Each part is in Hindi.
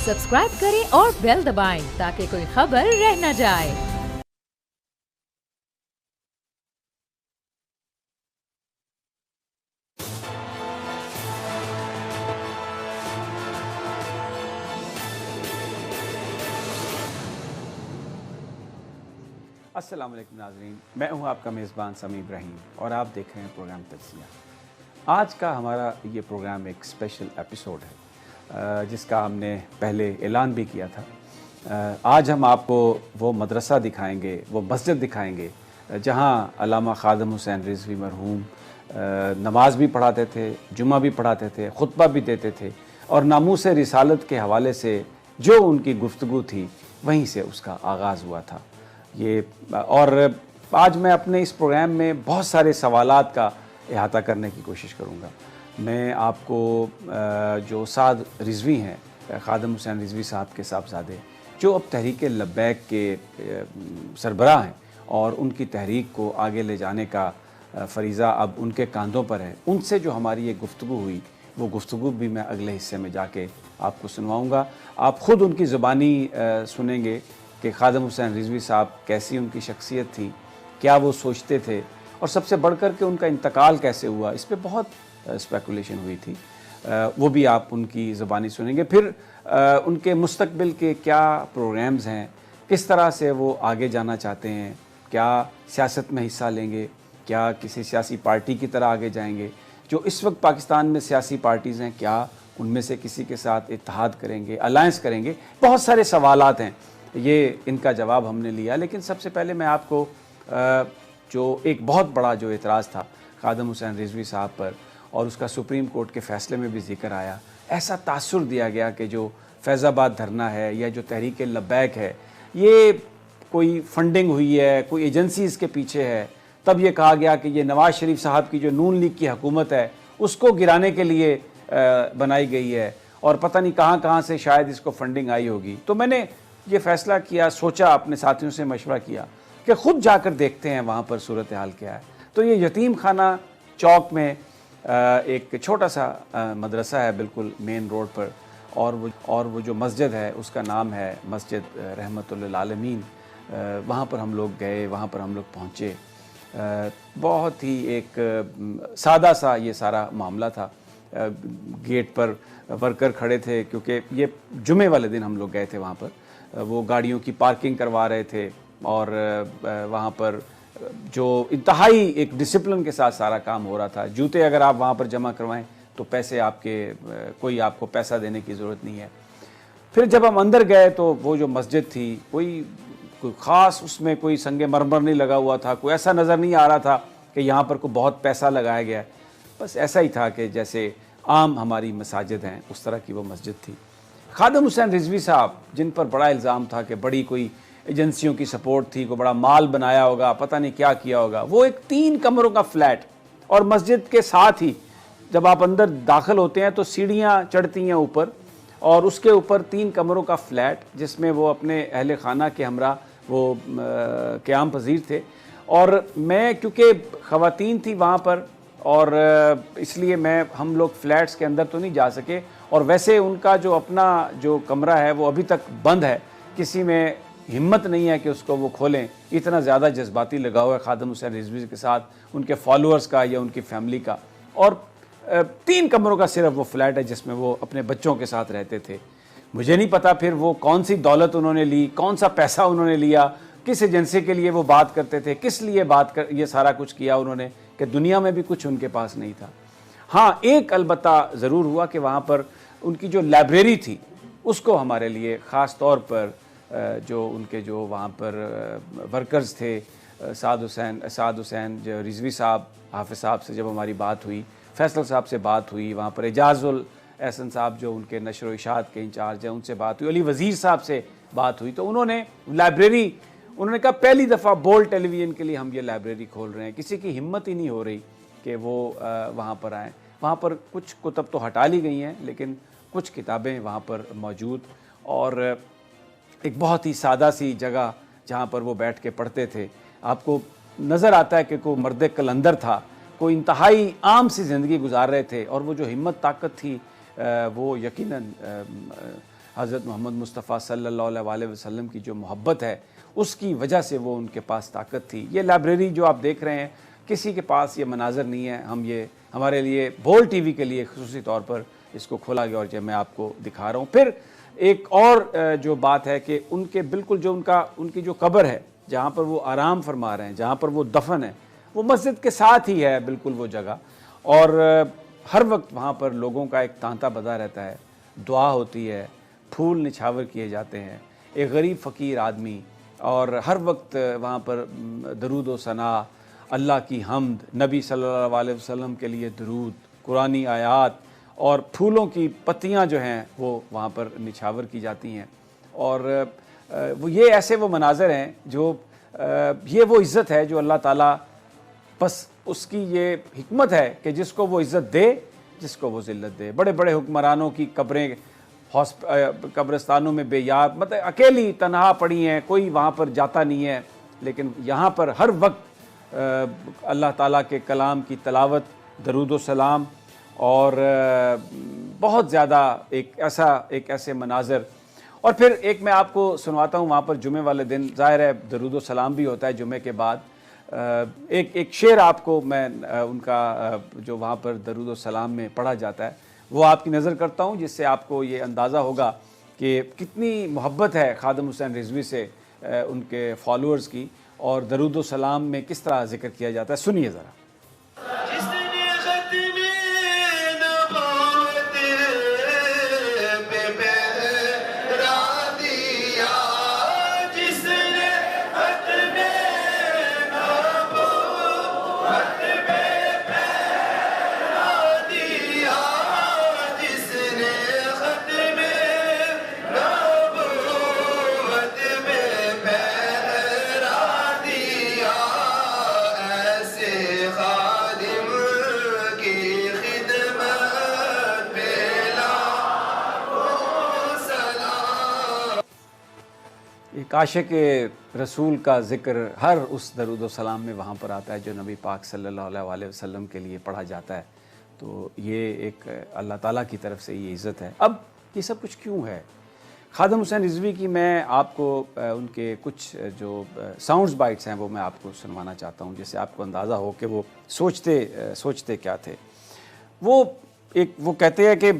सब्सक्राइब करें और बेल दबाएं ताकि कोई खबर रह न जाए। अस्सलाम वालेकुम नाज़रीन, मैं हूं आपका मेज़बान समी इब्राहिम और आप देख रहे हैं प्रोग्राम तज्ज़िया। आज का हमारा ये प्रोग्राम एक स्पेशल एपिसोड है जिसका हमने पहले ऐलान भी किया था। आज हम आपको वो मदरसा दिखाएंगे, वो मस्जिद दिखाएंगे जहां अल्लामा खादिम हुसैन रिज़वी मरहूम नमाज भी पढ़ाते थे, जुमा भी पढ़ाते थे, खुतबा भी देते थे और नामूस रिसालत के हवाले से जो उनकी गुफ्तगू थी वहीं से उसका आगाज़ हुआ था। ये और आज मैं अपने इस प्रोग्राम में बहुत सारे सवालात का अहाता करने की कोशिश करूँगा। मैं आपको जो साद रिज़वी हैं, खादिम हुसैन रिज़वी साहब के साहबजादे, जो अब तहरीक लब्बैक के सरबराह हैं और उनकी तहरीक को आगे ले जाने का फ़रीज़ा अब उनके कांधों पर है, उनसे जो हमारी ये गुफ्तगू हुई वो गुफ्तगू भी मैं अगले हिस्से में जाके आपको सुनवाऊँगा। आप ख़ुद उनकी ज़ुबानी सुनेंगे कि खादिम हुसैन रिज़वी साहब कैसी उनकी शख्सियत थी, क्या वो सोचते थे और सबसे बढ़कर के उनका इंतकाल कैसे हुआ, इस पे बहुत स्पेकुलेशन हुई थी। वो भी आप उनकी ज़ुबानी सुनेंगे। फिर उनके मुस्तकबिल के क्या प्रोग्राम्स हैं, किस तरह से वो आगे जाना चाहते हैं, क्या सियासत में हिस्सा लेंगे, क्या किसी सियासी पार्टी की तरह आगे जाएंगे। जो इस वक्त पाकिस्तान में सियासी पार्टीज़ हैं, क्या उनमें से किसी के साथ इत्तेहाद करेंगे, अलायंस करेंगे। बहुत सारे सवालात हैं, ये इनका जवाब हमने लिया। लेकिन सबसे पहले मैं आपको जो एक बहुत बड़ा जो एतराज़ था खादिम हुसैन रिज़वी साहब पर और उसका सुप्रीम कोर्ट के फ़ैसले में भी ज़िक्र आया, ऐसा तासुर दिया गया कि जो फैज़ाबाद धरना है या जो तहरीक लब्बैक है, ये कोई फंडिंग हुई है, कोई एजेंसी इसके पीछे है। तब ये कहा गया कि ये नवाज़ शरीफ साहब की जो नून लीग की हुकूमत है उसको गिराने के लिए बनाई गई है और पता नहीं कहाँ कहाँ से शायद इसको फंडिंग आई होगी। तो मैंने ये फ़ैसला किया, सोचा, अपने साथियों से मशवरा किया कि ख़ुद जाकर देखते हैं वहाँ पर सूरत हाल क्या है। तो ये यतीम खाना चौक में एक छोटा सा मदरसा है बिल्कुल मेन रोड पर और वो जो मस्जिद है उसका नाम है मस्जिद रहमतुल्लिल आलमीन। वहाँ पर हम लोग गए, वहाँ पर हम लोग पहुँचे। बहुत ही एक सादा सा ये सारा मामला था। गेट पर वर्कर खड़े थे क्योंकि ये जुमे वाले दिन हम लोग गए थे वहाँ पर। वो गाड़ियों की पार्किंग करवा रहे थे और वहाँ पर जो इंतहाई एक डिसिप्लिन के साथ सारा काम हो रहा था। जूते अगर आप वहाँ पर जमा करवाएं तो पैसे आपके कोई आपको पैसा देने की ज़रूरत नहीं है। फिर जब हम अंदर गए तो वो जो मस्जिद थी कोई ख़ास उसमें कोई संगे मरमर नहीं लगा हुआ था, कोई ऐसा नज़र नहीं आ रहा था कि यहाँ पर कोई बहुत पैसा लगाया गया है। बस ऐसा ही था कि जैसे आम हमारी मसाजिद हैं उस तरह की वो मस्जिद थी। खादिम हुसैन रिज़वी साहब जिन पर बड़ा इल्ज़ाम था कि बड़ी कोई एजेंसियों की सपोर्ट थी, को बड़ा माल बनाया होगा, पता नहीं क्या किया होगा, वो एक 3 कमरों का फ्लैट और मस्जिद के साथ ही जब आप अंदर दाखिल होते हैं तो सीढ़ियाँ चढ़ती हैं ऊपर और उसके ऊपर 3 कमरों का फ्लैट जिसमें वो अपने अहले खाना के हमरा वो क़याम पज़ीर थे। और मैं क्योंकि ख़वातीन थी वहाँ पर और इसलिए हम लोग फ्लैट्स के अंदर तो नहीं जा सके और वैसे उनका जो अपना जो कमरा है वो अभी तक बंद है, किसी में हिम्मत नहीं है कि उसको वो खोलें। इतना ज़्यादा जज्बाती लगाव है खादिम हुसैन रिज़वी के साथ, उनके फॉलोअर्स का या उनकी फैमिली का। और 3 कमरों का सिर्फ वो फ्लैट है जिसमें वो अपने बच्चों के साथ रहते थे। मुझे नहीं पता फिर वो कौन सी दौलत उन्होंने ली, कौन सा पैसा उन्होंने लिया, किस एजेंसी के लिए वो बात करते थे, किस लिए ये सारा कुछ किया उन्होंने कि दुनिया में भी कुछ उनके पास नहीं था। हाँ, एक अलबत्ता ज़रूर हुआ कि वहाँ पर उनकी जो लाइब्रेरी थी उसको हमारे लिए ख़ास तौर पर जो उनके जो वहाँ पर वर्कर्स थे, साद हुसैन जो रिज़वी साहब, हाफ़िज़ साहब से जब हमारी बात हुई, फैसल साहब से बात हुई, वहाँ पर एजाज़ुल एहसन साहब जो उनके नशर व इशाअत के इंचार्ज हैं उनसे बात हुई, अली वज़ीर साहब से बात हुई। तो उन्होंने उन्होंने कहा पहली दफ़ा बोल्ड टेलीविज़न के लिए हम ये लाइब्रेरी खोल रहे हैं। किसी की हिम्मत ही नहीं हो रही कि वो वहाँ पर आएँ। वहाँ पर कुछ कुतब तो हटा ली गई हैं लेकिन कुछ किताबें वहाँ पर मौजूद और एक बहुत ही सादा सी जगह जहाँ पर वो बैठ के पढ़ते थे। आपको नज़र आता है कि कोई मर्द कलंदर था, कोई इंतहाई आम सी ज़िंदगी गुजार रहे थे और वो जो हिम्मत ताकत थी वो यकीनन हज़रत मोहम्मद मुस्तफ़ा सल्लल्लाहु अलैहि वसल्लम की जो मोहब्बत है उसकी वजह से वो उनके पास ताकत थी। ये लाइब्रेरी जो आप देख रहे हैं, किसी के पास ये मनाजर नहीं है। हम ये हमारे लिए बोल्ड टीवी के लिए ख़ुसूसी तौर पर इसको खोला गया और जब मैं आपको दिखा रहा हूँ। फिर एक और जो बात है कि उनके बिल्कुल जो उनकी जो कब्र है, जहाँ पर वो आराम फरमा रहे हैं, जहाँ पर वो दफन है, वो मस्जिद के साथ ही है बिल्कुल वो जगह। और हर वक्त वहाँ पर लोगों का एक तांता बजा रहता है, दुआ होती है, फूल निछावर किए जाते हैं, एक गरीब फ़कीर आदमी, और हर वक्त वहाँ पर दरूद व सना, अल्लाह की हम्द, नबी सल्लल्लाहु अलैहि वसल्लम के लिए दरूद, कुरानी आयात और फूलों की पत्तियाँ जो हैं वो वहाँ पर निछावर की जाती हैं। और वो ये ऐसे वो मनाज़र हैं जो ये वो इज़्ज़त है जो अल्लाह ताला, बस उसकी ये हिकमत है कि जिसको वो इज़्ज़त दे, जिसको वो ज़िल्लत दे। बड़े बड़े हुक्मरानों की कब्रें कब्रिस्तानों में बेयाब, मतलब अकेली तनहा पड़ी हैं, कोई वहाँ पर जाता नहीं है, लेकिन यहाँ पर हर वक्त अल्लाह ताला के कलाम की तलावत, दरूद व सलाम और बहुत ज़्यादा एक ऐसे मनाज़र। और फिर एक मैं आपको सुनवाता हूँ, वहाँ पर जुमे वाले दिन ज़ाहिर है दरूद व सलाम भी होता है जुमे के बाद। एक शेर आपको मैं उनका जो वहाँ पर दरूद व सलाम में पढ़ा जाता है वो आपकी नज़र करता हूँ, जिससे आपको ये अंदाज़ा होगा कि कितनी मोहब्बत है खादिम हुसैन रिजवी से उनके फॉलोअर्स की, और दरूद व सलाम में किस तरह जिक्र किया जाता है। सुनिए ज़रा। आशिक रसूल का ज़िक्र हर उस दरूद व सलाम में वहाँ पर आता है जो नबी पाक सल्लल्लाहु अलैहि वसल्लम के लिए पढ़ा जाता है। तो ये एक अल्लाह ताला की तरफ से ये इज़्ज़त है। अब ये सब कुछ क्यों है? खादिम हुसैन रिजवी की मैं आपको उनके कुछ जो साउंड्स बाइट्स हैं वो मैं आपको सुनवाना चाहता हूँ, जिससे आपको अंदाज़ा हो कि वो सोचते क्या थे। वो कहते हैं कि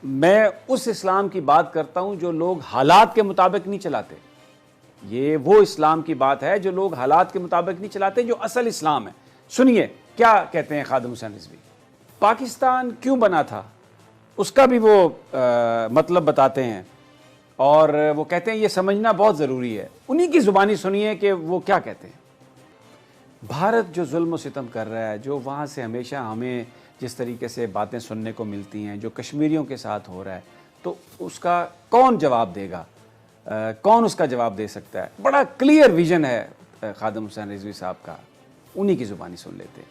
मैं उस इस्लाम की बात करता हूँ जो लोग हालात के मुताबिक नहीं चलाते। ये वो इस्लाम की बात है जो लोग हालात के मुताबिक नहीं चलाते, जो असल इस्लाम है। सुनिए क्या कहते हैं खादिम हुसैन रिजवी। पाकिस्तान क्यों बना था उसका भी वो मतलब बताते हैं, और वो कहते हैं ये समझना बहुत ज़रूरी है। उन्हीं की ज़ुबानी सुनिए कि वो क्या कहते हैं। भारत जो जुल्म सितम कर रहा है, जो वहाँ से हमेशा हमें जिस तरीके से बातें सुनने को मिलती हैं, जो कश्मीरियों के साथ हो रहा है, तो उसका कौन जवाब देगा? कौन उसका जवाब दे सकता है? बड़ा क्लियर विजन है खादिम हुसैन रिजवी साहब का, उन्हीं की ज़ुबानी सुन लेते हैं।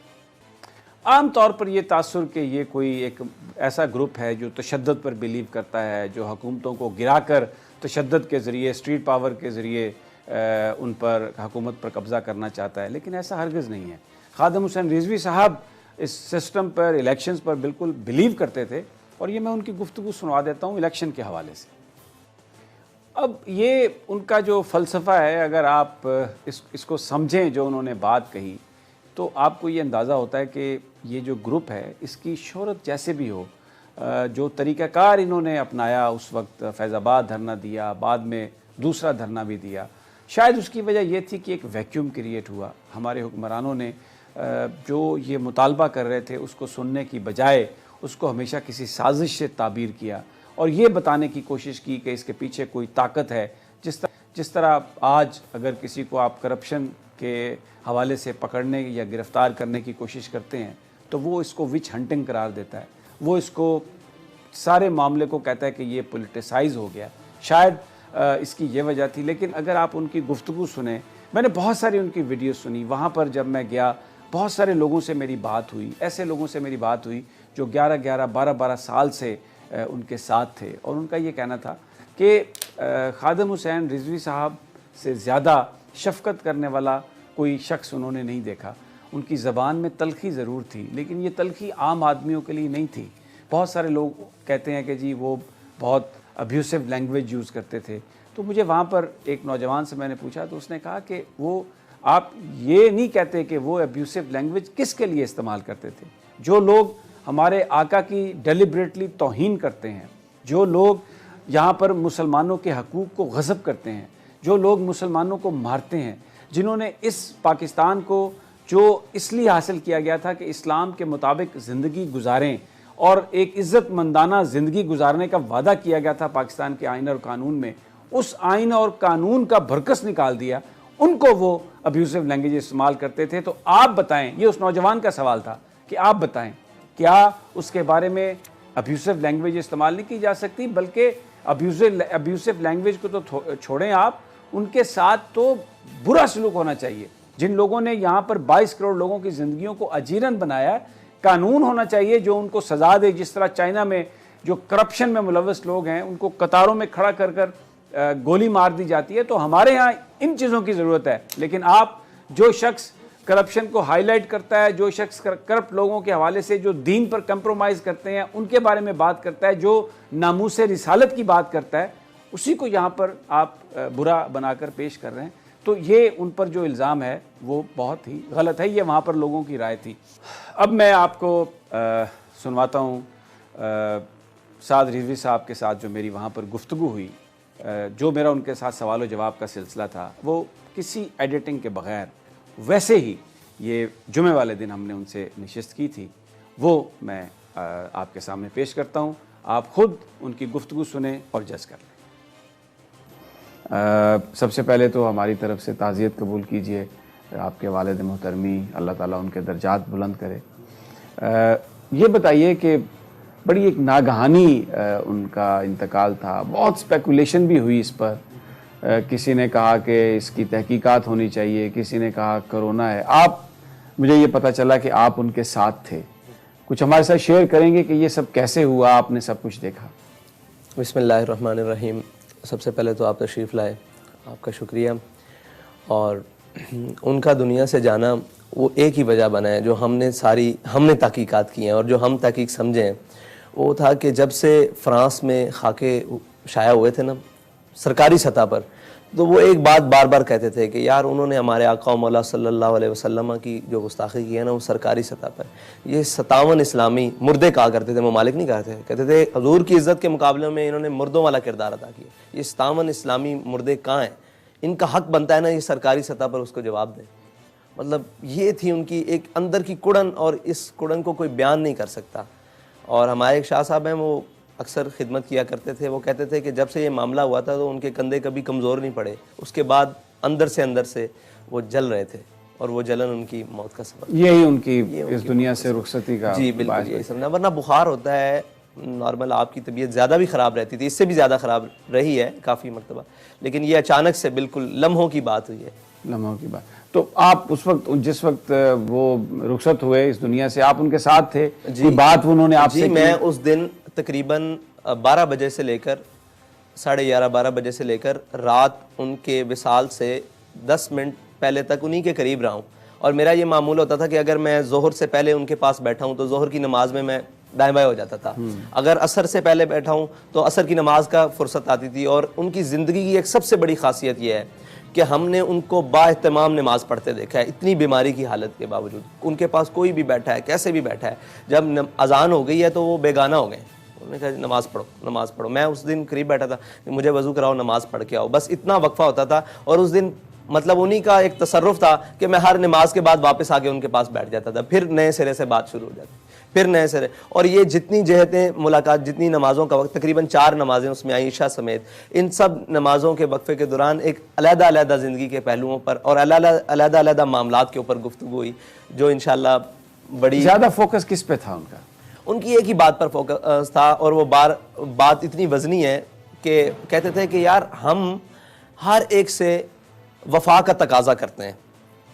आम तौर पर ये तासुर कि ये कोई एक ऐसा ग्रुप है जो तशद्दुद पर बिलीव करता है, जो हुकूमतों को गिराकर तशद्दुद के ज़रिए, स्ट्रीट पावर के ज़रिए उन पर हुकूमत पर कब्ज़ा करना चाहता है, लेकिन ऐसा हरगिज़ नहीं है। खादिम हुसैन रिजवी साहब इस सिस्टम पर, इलेक्शंस पर बिल्कुल बिलीव करते थे, और ये मैं उनकी गुफ्तगू सुनवा देता हूँ इलेक्शन के हवाले से। अब ये उनका जो फ़लसफ़ा है, अगर आप इसको समझें जो उन्होंने बात कही, तो आपको ये अंदाज़ा होता है कि ये जो ग्रुप है इसकी शोहरत जैसे भी हो, जो तरीक़ाकार इन्होंने अपनाया, उस वक्त फैज़ाबाद धरना दिया, बाद में दूसरा धरना भी दिया, शायद उसकी वजह ये थी कि एक वैक्यूम क्रिएट हुआ। हमारे हुक्मरानों ने जो ये मुतालबा कर रहे थे उसको सुनने की बजाय उसको हमेशा किसी साजिश से ताबीर किया, और ये बताने की कोशिश की कि इसके पीछे कोई ताकत है। जिस तरह आज अगर किसी को आप करप्शन के हवाले से पकड़ने या गिरफ़्तार करने की कोशिश करते हैं तो वो इसको विच हंटिंग करार देता है, वो इसको सारे मामले को कहता है कि ये पॉलिटिसाइज़ हो गया। शायद इसकी ये वजह थी। लेकिन अगर आप उनकी गुफ्तगू सुने, मैंने बहुत सारी उनकी वीडियो सुनी, वहाँ पर जब मैं गया बहुत सारे लोगों से मेरी बात हुई, ऐसे लोगों से मेरी बात हुई जो 11-11, 12-12 साल से उनके साथ थे, और उनका ये कहना था कि खादिम हुसैन रिजवी साहब से ज़्यादा शफ़क़त करने वाला कोई शख्स उन्होंने नहीं देखा। उनकी ज़बान में तलख़ी ज़रूर थी, लेकिन ये तलख़ी आम आदमियों के लिए नहीं थी। बहुत सारे लोग कहते हैं कि जी वो बहुत अब्यूसिव लैंग्वेज यूज़ करते थे। तो मुझे वहाँ पर एक नौजवान से मैंने पूछा तो उसने कहा कि वो आप ये नहीं कहते कि वो अब्यूसिव लैंग्वेज किसके लिए इस्तेमाल करते थे। जो लोग हमारे आका की डेलिब्रेटली तौहीन करते हैं, जो लोग यहाँ पर मुसलमानों के हकूक़ को गज़ब करते हैं, जो लोग मुसलमानों को मारते हैं, जिन्होंने इस पाकिस्तान को जो इसलिए हासिल किया गया था कि इस्लाम के मुताबिक ज़िंदगी गुजारें और एक इज़्ज़तमंदाना ज़िंदगी गुजारने का वादा किया गया था पाकिस्तान के आइन और कानून में, उस आइन और कानून का भरकस निकाल दिया, उनको वो अब्यूसिव लैंग्वेज इस्तेमाल करते थे। तो आप बताएं, ये उस नौजवान का सवाल था कि आप बताएं क्या उसके बारे में अब्यूसिव लैंग्वेज इस्तेमाल नहीं की जा सकती, बल्कि अब्यूसिव लैंग्वेज को तो छोड़ें आप, उनके साथ तो बुरा सलूक होना चाहिए। जिन लोगों ने यहाँ पर 22 करोड़ लोगों की ज़िंदगियों को अजीरन बनाया है, कानून होना चाहिए जो उनको सज़ा दे। जिस तरह चाइना में जो करप्शन में मुलव्वस लोग हैं उनको कतारों में खड़ा कर कर गोली मार दी जाती है, तो हमारे यहाँ इन चीज़ों की ज़रूरत है। लेकिन आप जो शख्स करप्शन को हाईलाइट करता है, जो शख्स करप्ट लोगों के हवाले से जो दीन पर कंप्रोमाइज़ करते हैं उनके बारे में बात करता है, जो नामूस रिसालत की बात करता है, उसी को यहाँ पर आप बुरा बनाकर पेश कर रहे हैं। तो ये उन पर जो इल्ज़ाम है वो बहुत ही गलत है। ये वहाँ पर लोगों की राय थी। अब मैं आपको सुनवाता हूँ साद रिजवी साहब के साथ जो मेरी वहाँ पर गुफ्तगू हुई, जो मेरा उनके साथ सवाल व जवाब का सिलसिला था, वो किसी एडिटिंग के बग़ैर वैसे ही ये जुमे वाले दिन हमने उनसे नशिस्त की थी, वो मैं आपके सामने पेश करता हूँ। आप ख़ुद उनकी गुफ्तगू सुने और जज कर लें। सबसे पहले तो हमारी तरफ से ताज़ियत कबूल कीजिए आपके वालिद मोहतरमी, अल्लाह ताला उनके दर्जात बुलंद करे। ये बताइए कि बड़ी एक नागहानी उनका इंतकाल था, बहुत स्पेकुलेशन भी हुई इस पर। किसी ने कहा कि इसकी तहकीकात होनी चाहिए, किसी ने कहा कोरोना है। आप, मुझे ये पता चला कि आप उनके साथ थे, कुछ हमारे साथ शेयर करेंगे कि ये सब कैसे हुआ, आपने सब कुछ देखा? बिस्मिल्लाहिर्रहमानिर्रहीम। सबसे पहले तो आप तशरीफ़ लाए, आपका शुक्रिया। और उनका दुनिया से जाना वो एक ही वजह बना है जो हमने तहकीकात की हैं और जो हम तहकीक समझे हैं, वो था कि जब से फ़्रांस में खाके शाया हुए थे ना सरकारी सतह पर, तो वो एक बात बार बार कहते थे कि यार उन्होंने हमारे आका मौला सल्लल्लाहु अलैहि वसल्लम की जो गुस्ताखी की है ना वो सरकारी सतह पर, ये 57 इस्लामी मुर्दे कहा करते थे, ममालिक नहीं कहते थे हजूर की इज़्ज़त के मुकाबले में इन्होंने मुर्दों वाला किरदार अदा किया। ये 57 इस्लामी मुर्दे कहाँ हैं? इनका हक बनता है ना ये सरकारी सतह पर उसको जवाब दें। मतलब ये थी उनकी एक अंदर की कुड़न, और इस कुड़न को कोई बयान नहीं कर सकता। और हमारे एक शाह साहब हैं, वो अक्सर खिदमत किया करते थे, वो कहते थे कि जब से ये मामला हुआ था तो उनके कंधे कभी कमज़ोर नहीं पड़े, उसके बाद अंदर से वो जल रहे थे और वो जलन उनकी मौत का सबब, यही उनकी इस दुनिया से रुखसती का। जी बिल्कुल यही समझना। वरना बुखार होता है नॉर्मल, आपकी तबीयत ज़्यादा भी ख़राब रहती थी, इससे भी ज़्यादा ख़राब रही है काफ़ी मरतबा, लेकिन ये अचानक से बिल्कुल लम्हों की बात हुई है। लम्हों की बात। तो आप उस वक्त, जिस वक्त वो रुखसत हुए इस दुनिया से, आप उनके साथ थे? जी, बात उन्होंने आपसे की? मैं उस दिन तकरीबन 12 बजे से लेकर 11:30-12 बजे से लेकर रात उनके विसाल से 10 मिनट पहले तक उन्हीं के करीब रहा हूँ। और मेरा ये मामूल होता था कि अगर मैं ज़ोहर से पहले उनके पास बैठा हूँ तो ज़ोहर की नमाज में मैं दाएं बाएं हो जाता था, अगर असर से पहले बैठा हूँ तो असर की नमाज का फुर्सत आती थी। और उनकी ज़िंदगी की एक सबसे बड़ी खासियत यह है कि हमने उनको बाएहतमाम नमाज पढ़ते देखा है, इतनी बीमारी की हालत के बावजूद। उनके पास कोई भी बैठा है, कैसे भी बैठा है, जब अजान हो गई है तो वो बेगाना हो गए, उन्होंने कहा नमाज़ पढ़ो नमाज़ पढ़ो। मैं उस दिन करीब बैठा था कि मुझे वज़ू कराओ, नमाज़ पढ़ के आओ, बस इतना वक्फा होता था। और उस दिन मतलब उन्हीं का एक तसर्रुफ था कि मैं हर नमाज के बाद वापस आके उनके पास बैठ जाता था, फिर नए सिरे से बात शुरू हो जाती, फिर नए सिरे। और ये जितनी जहतें मुलाकात, जितनी नमाज़ों का वक्त, तकरीबन 4 नमाजें उसमें आयशा समेत, इन सब नमाज़ों के वक्फे के दौरान एक अलग-अलग ज़िंदगी के पहलुओं पर और अलग-अलग मामलात के ऊपर गुफ्तगू हुई, जो इंशाअल्लाह बड़ी ज़्यादा फोकस किस पे था उनका? उनकी एक ही बात पर फोकस था, और वो बात इतनी वज़नी है कि कहते थे कि यार हम हर एक से वफा का तकाजा करते हैं,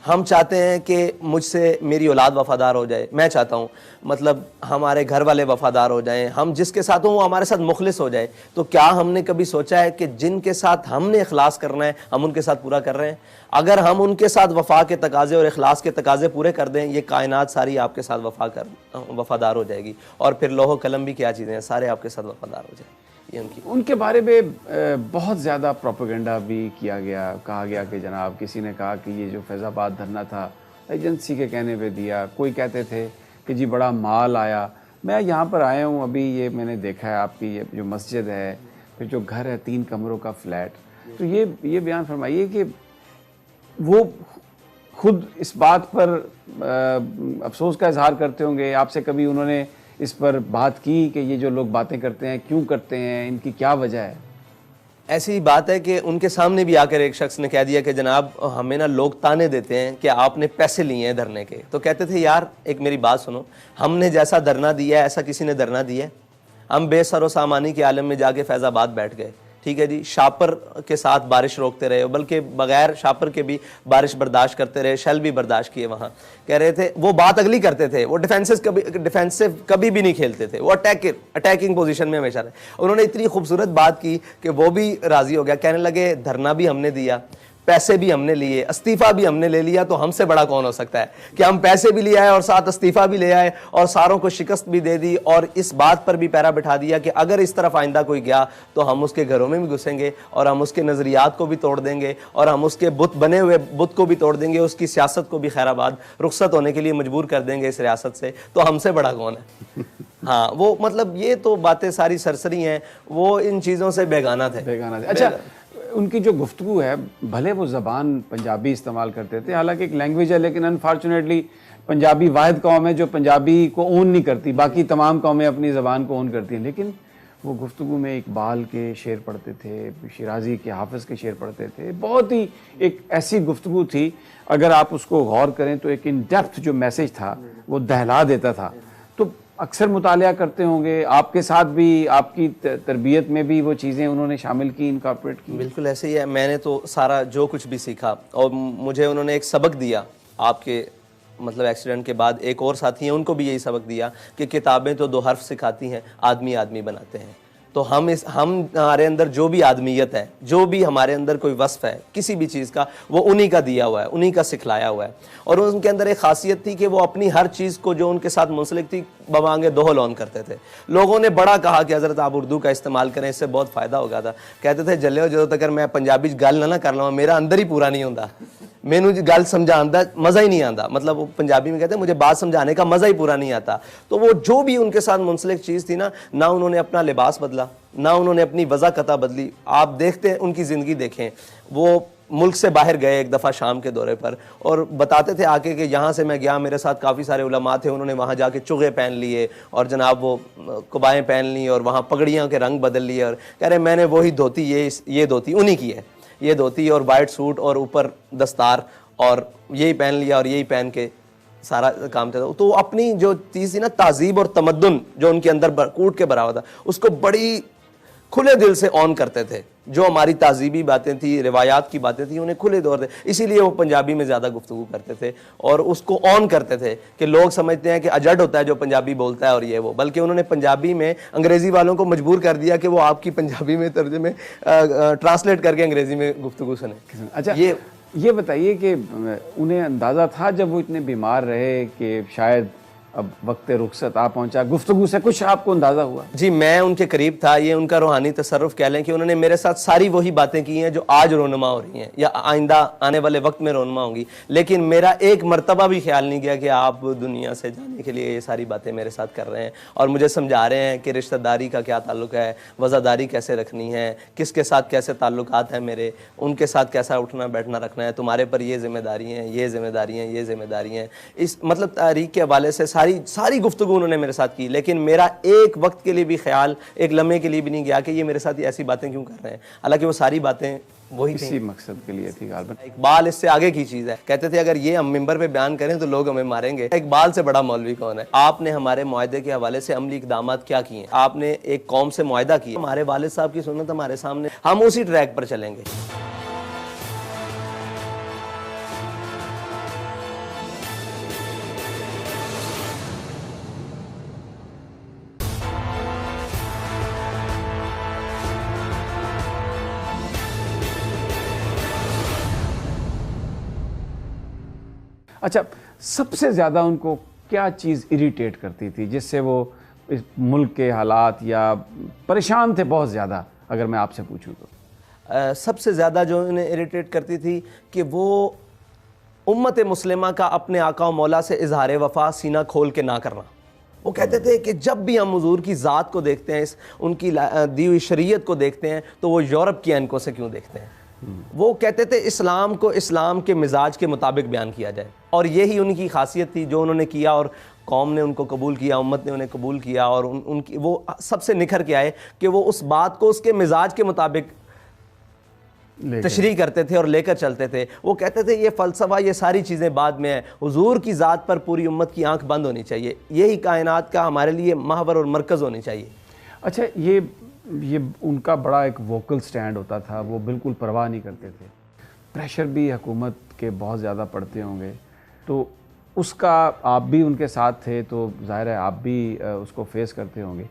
हम चाहते हैं कि मुझसे मेरी औलाद वफ़ादार हो जाए, मैं चाहता हूँ मतलब हमारे घर वाले वफ़ादार हो जाएं, हम जिसके साथ हों वो हमारे साथ मुखलिस हो जाए। तो क्या हमने कभी सोचा है कि जिनके साथ हमने इखलास करना है हम उनके साथ पूरा कर रहे हैं? अगर हम उनके साथ वफ़ा के तकाज़े और इखलास के तकाज़े पूरे कर दें, ये कायनात सारी आपके साथ वफ़ादार हो जाएगी। और फिर लोहो कलम भी क्या चीज़ें हैं, सारे आपके साथ वफ़ादार हो जाए। है उनकी। उनके बारे में बहुत ज़्यादा प्रोपेगेंडा भी किया गया, कहा गया कि जनाब किसी ने कहा कि ये जो फैज़ाबाद धरना था एजेंसी के कहने पे दिया, कोई कहते थे कि जी बड़ा माल आया। मैं यहाँ पर आया हूँ अभी, ये मैंने देखा है आपकी ये जो मस्जिद है, फिर जो घर है 3 कमरों का फ्लैट, तो ये बयान फरमाइए कि वो खुद इस बात पर अफसोस का इजहार करते होंगे, आपसे कभी उन्होंने इस पर बात की कि ये जो लोग बातें करते हैं क्यों करते हैं, इनकी क्या वजह है? ऐसी बात है कि उनके सामने भी आकर एक शख्स ने कह दिया कि जनाब हमें ना लोग ताने देते हैं कि आपने पैसे लिए हैं धरने के। तो कहते थे यार एक मेरी बात सुनो, हमने जैसा धरना दिया है ऐसा किसी ने धरना दिया है? हम बेसरो सामानी के आलम में जाके फैज़ाबाद बैठ गए, ठीक है जी, शापर के साथ बारिश रोकते रहे, बल्कि बगैर शापर के भी बारिश बर्दाश्त करते रहे, शेल भी बर्दाश्त किए। वहाँ कह रहे थे वो बात अगली करते थे, वो डिफेंसिव कभी भी नहीं खेलते थे, वो अटैकिंग पोजीशन में हमेशा रहे। उन्होंने इतनी खूबसूरत बात की कि वो भी राजी हो गया, कहने लगे धरना भी हमने दिया, पैसे भी हमने लिए, इस्तीफा भी हमने ले लिया, तो हमसे बड़ा कौन हो सकता है कि हम पैसे भी ले आए और साथ इस्तीफा भी ले आए और सारों को शिकस्त भी दे दी, और इस बात पर भी पैरा बिठा दिया कि अगर इस तरफ आइंदा कोई गया तो हम उसके घरों में भी घुसेंगे और हम उसके नज़रियात को भी तोड़ देंगे और हम उसके बुत बने हुए बुत को भी तोड़ देंगे, उसकी सियासत को भी खैराबाद रुखसत होने के लिए मजबूर कर देंगे इस रियासत से, तो हमसे बड़ा कौन है। हाँ, वो मतलब ये तो बातें सारी सरसरी हैं, वो इन चीज़ों से बेगाना थे। अच्छा, उनकी जो गुफ्तगू है, भले वो ज़बान पंजाबी इस्तेमाल करते थे, हालांकि एक लैंग्वेज है, लेकिन अनफॉर्चुनेटली पंजाबी वाहिद कौम है जो पंजाबी को ओन नहीं करती, बाकी तमाम कौमें अपनी ज़बान को ओन करती हैं। लेकिन वो गुफ्तगू में इकबाल के शेर पढ़ते थे, शिराजी के, हाफिज़ के शेर पढ़ते थे, बहुत ही एक ऐसी गुफ्तगू थी, अगर आप उसको गौर करें तो एक इन डेप्थ जो मैसेज था वो दहला देता था। तो अक्सर मुतालिया करते होंगे, आपके साथ भी, आपकी तरबियत में भी वो चीज़ें उन्होंने शामिल की, इनकॉर्पोरेट की? बिल्कुल ऐसे ही है, मैंने तो सारा जो कुछ भी सीखा, और मुझे उन्होंने एक सबक दिया, आपके मतलब एक्सीडेंट के बाद एक और साथी हैं उनको भी यही सबक दिया कि किताबें तो 2 हर्फ सिखाती हैं, आदमी आदमी बनाते हैं। तो हम हमारे अंदर जो भी आदमियत है, जो भी हमारे अंदर कोई वस्फ है किसी भी चीज़ का, वो उन्हीं का दिया हुआ है, उन्हीं का सिखलाया हुआ है। और उनके अंदर एक खासियत थी कि वो अपनी हर चीज़ को जो उनके साथ मुंसलिक थी बमांगे दोहल ऑन करते थे। लोगों ने बड़ा कहा कि हज़रत आप उर्दू का इस्तेमाल करें, इससे बहुत फ़ायदा होगा था। कहते थे जल्ले जो तक मैं पंजाबी गल ना कर लवां मेरा अंदर ही पूरा नहीं होता, मैनू गल समझाने का मज़ा ही नहीं आता। मतलब वो पंजाबी में कहते हैं मुझे बात समझाने का मज़ा ही पूरा नहीं आता। तो वो जो भी उनके साथ मुंसलिक चीज़ थी ना उन्होंने अपना लिबास बदला, ना उन्होंने अपनी वज़ाकता बदली। आप देखते हैं उनकी ज़िंदगी देखें, वो मुल्क से बाहर गए एक दफ़ा शाम के दौरे पर और बताते थे आके कि यहाँ से मैं गया, मेरे साथ काफ़ी सारे उलमा थे, उन्होंने वहाँ जाके चुगे पहन लिए और जनाब वो कुबाएँ पहन ली और वहाँ पगड़ियाँ के रंग बदल लिए, और कह रहे मैंने वही धोती, ये धोती उन्हीं की है, ये धोती और वाइट सूट और ऊपर दस्तार और यही पहन लिया और यही पहन के सारा काम चला। तो अपनी जो चीज़ थी ना, तहजीब और तमद्दुन जो उनके अंदर कूट के भरा हुआ था, उसको बड़ी खुले दिल से ऑन करते थे। जो हमारी तहजीबी बातें थी, रिवायात की बातें थी, उन्हें खुले तौर से, इसीलिए वो पंजाबी में ज़्यादा गुफ्तगू करते थे और उसको ऑन करते थे कि लोग समझते हैं कि अजड होता है जो पंजाबी बोलता है और ये वो, बल्कि उन्होंने पंजाबी में अंग्रेज़ी वालों को मजबूर कर दिया कि वो आपकी पंजाबी में तर्जुमे ट्रांसलेट करके अंग्रेज़ी में गुफ्तगू सुने। अच्छा, ये बताइए कि उन्हें अंदाज़ा था जब वो इतने बीमार रहे कि शायद अब वक्त रुखसत आ पहुंचा, गुफ्तगू से कुछ आपको अंदाज़ा हुआ? जी, मैं उनके करीब था, ये उनका रूहानी तसर्रुफ कह लें कि उन्होंने मेरे साथ सारी वही बातें की हैं जो आज रोनुमा हो रही हैं या आइंदा आने वाले वक्त में रोनुमा होंगी। लेकिन मेरा एक मरतबा भी ख्याल नहीं किया कि आप दुनिया से जाने के लिए ये सारी बातें मेरे साथ कर रहे हैं और मुझे समझा रहे हैं कि रिश्तेदारी का क्या ताल्लुक है, वज़ादारी कैसे रखनी है, किसके साथ कैसे ताल्लुकात हैं मेरे, उनके साथ कैसा उठना बैठना रखना है, तुम्हारे पर ये जिम्मेदारी हैं, ये जिम्मेदारी हैं, ये जिम्मेदारी हैं। इस मतलब तारीख के हवाले से सारी गुफ्तगू उन्होंने मेरे साथ की, लेकिन मेरा एक वक्त के लिए भी ख्याल, एक लम्हे के लिए भी नहीं गया कि ये मेरे साथ ऐसी बातें क्यों कर रहे हैं। हालांकि वो सारी बातें वही इसी मकसद के लिए थी। इकबाल इससे आगे की चीज़ है, कहते थे अगर ये हम मिंबर पे बयान करें तो लोग हमें मारेंगे। इकबाल से बड़ा मौलवी कौन है? आपने हमारे मुआहदे के हवाले से अमली इक़दामात क्या किए? आपने एक कौम से मुआहदा किया, हमारे वालिद साहब की सुन्नत हमारे सामने, हम उसी ट्रैक पर चलेंगे। अच्छा, सबसे ज़्यादा उनको क्या चीज़ इरिटेट करती थी जिससे वो इस मुल्क के हालात, या परेशान थे बहुत ज़्यादा अगर मैं आपसे पूछूं तो? सबसे ज़्यादा जो इन्हें इरिटेट करती थी कि वो उम्मत मुस्लिमा का अपने आका व मौला से इजहार वफा सीना खोल के ना करना। वो कहते थे कि जब भी हम हुजूर की ज़ात को देखते हैं, इस उनकी दी हुई शरीयत को देखते हैं, तो वो यूरोप की ऐनकों से क्यों देखते हैं। वो कहते थे इस्लाम को इस्लाम के मिजाज के मुताबिक बयान किया जाए, और यही उनकी खासियत थी जो उन्होंने किया, और कौम ने उनको कबूल किया, उम्मत ने उन्हें कबूल किया, और उनकी वो सबसे निखर के आए कि वो उस बात को उसके मिजाज के मुताबिक तशरीह करते थे और लेकर चलते थे। वो कहते थे ये फ़लसफ़ा, ये सारी चीज़ें बाद में हैं, हुजूर की ज़ात पर पूरी उम्मत की आंख बंद होनी चाहिए, यही कायनात का हमारे लिए महवर और मरकज़ होनी चाहिए। अच्छा, ये उनका बड़ा एक वोकल स्टैंड होता था, वो बिल्कुल परवाह नहीं करते थे। प्रेशर भी हुकूमत के बहुत ज़्यादा पड़ते होंगे, तो उसका आप भी उनके साथ थे, तो ज़ाहिर है आप भी उसको फेस करते होंगे।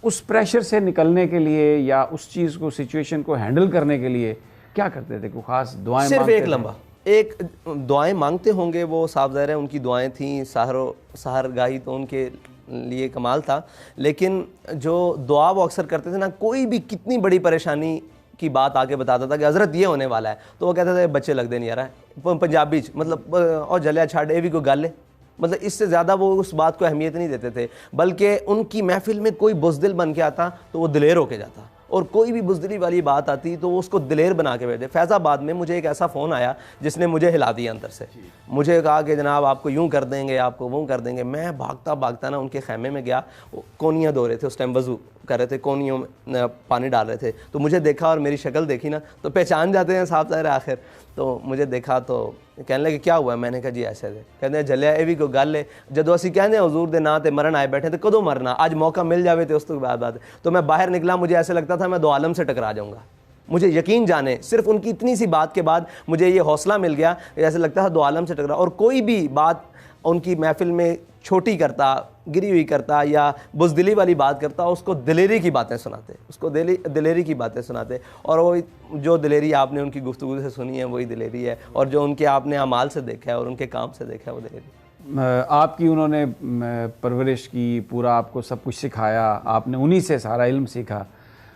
उस प्रेशर से निकलने के लिए या उस चीज़ को, सिचुएशन को हैंडल करने के लिए क्या करते थे? कोई ख़ास दुआएं सिर्फ मांगते एक थे? लम्बा एक दुआएं मांगते होंगे वो, साफ ज़ाहिर है उनकी दुआएं थीं, सहरगाही तो उनके लिए कमाल था। लेकिन जो दुआ वो अक्सर करते थे ना, कोई भी कितनी बड़ी परेशानी की बात आके बताता था कि हज़रत ये होने वाला है, तो वो कहते थे बच्चे लगते नहीं आ रहा है, पंजाबी मतलब और जलिया छाड़ ये भी कोई गल है, मतलब इससे ज़्यादा वो उस बात को अहमियत नहीं देते थे। बल्कि उनकी महफिल में कोई बुज़दिल बन के आता तो वो दिलेर होके जाता, और कोई भी बुज़दिली वाली बात आती तो वो उसको दिलेर बना के भेजते। फैज़ाबाद में मुझे एक ऐसा फ़ोन आया जिसने मुझे हिला दिया अंदर से। मुझे कहा कि जनाब आपको यूँ कर देंगे, आपको वो कर देंगे। मैं भागता भागता ना उनके खैमे में गया, कोनियाँ धो रहे थे, उस टाइम वज़ू कर रहे थे, कोनियों में पानी डाल रहे थे, तो मुझे देखा और मेरी शक्ल देखी ना, तो पहचान जाते हैं साहब ज़ाहिर आखिर। तो मुझे देखा तो कहने लगे क्या हुआ? मैंने कहा जी ऐसे थे। कहते हैं जलिया ये भी कोई गल है, जदों असीं कहते हैं हुजूर दे नां ते मरण आए बैठे, तो कदों मरना, आज मौका मिल जावे तो उस तो बाद बात। तो मैं बाहर निकला, मुझे ऐसे लगता था मैं दो आलम से टकरा जाऊँगा। मुझे यकीन जाने, सिर्फ उनकी इतनी सी बात के बाद मुझे ये हौसला मिल गया, ऐसे लगता था दो आलम से टकरा। और कोई भी बात उनकी महफिल में छोटी करता, गिरी हुई करता या बुज़दिली वाली बात करता, उसको दिलेरी की बातें सुनाते, उसको दिलेरी की बातें सुनाते। और वो जो दिलेरी आपने उनकी गुफ्तगू से सुनी है वही दिलेरी है, और जो उनके आपने अमाल से देखा है और उनके काम से देखा है वो दिलेरी। आपकी उन्होंने परवरिश की, पूरा आपको सब कुछ सिखाया, आपने उन्हीं से सारा इल्म सीखा।